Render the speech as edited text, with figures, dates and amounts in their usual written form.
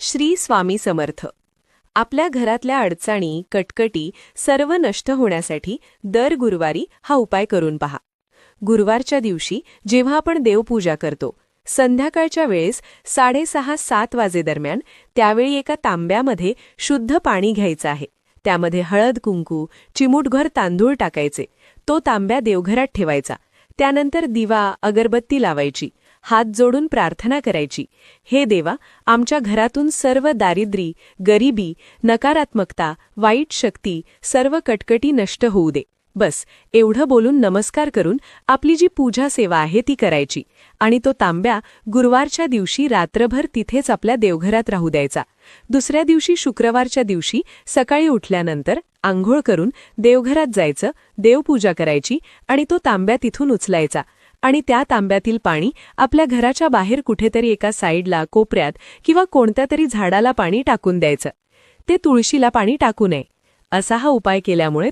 श्री स्वामी समर्थ. आपल्या घरातल्या अडचणी, कटकटी सर्व नष्ट होण्यासाठी दर गुरुवारी हा उपाय करून पहा. गुरुवारच्या दिवशी जेव्हा आपण देवपूजा करतो, संध्याकाळच्या वेळेस 6:30-7 वाजेदरम्यान त्यावेळी एका तांब्यामध्ये शुद्ध पाणी घ्यायचं आहे. त्यामध्ये हळद, कुंकू, चिमूटभर तांदूळ टाकायचे. तो तांब्या देवघरात ठेवायचा. त्यानंतर दिवा, अगरबत्ती लावायची. हात जोडून प्रार्थना करायची, हे देवा, आमच्या घरातून सर्व दारिद्र्य, गरिबी, नकारात्मकता, वाईट शक्ती, सर्व कटकटी नष्ट होऊ दे. बस एवढं बोलून नमस्कार करून आपली जी पूजा सेवा आहे ती करायची आणि तो तांब्या गुरुवारच्या दिवशी रात्रभर तिथेच आपल्या देवघरात राहू द्यायचा. दुसऱ्या दिवशी शुक्रवारच्या दिवशी सकाळी उठल्यानंतर आंघोळ करून देवघरात जायचं, देवपूजा करायची आणि तो तांब्या तिथून उचलायचा आणि त्या तांब्यातील पाणी आपल्या घराच्या बाहेर कुठेतरी एका साईडला, कोपऱ्यात किंवा कोणत्या तरी झाडाला पाणी टाकून द्यायचं. ते तुळशीला पाणी टाकू नये. असा हा उपाय केल्यामुळे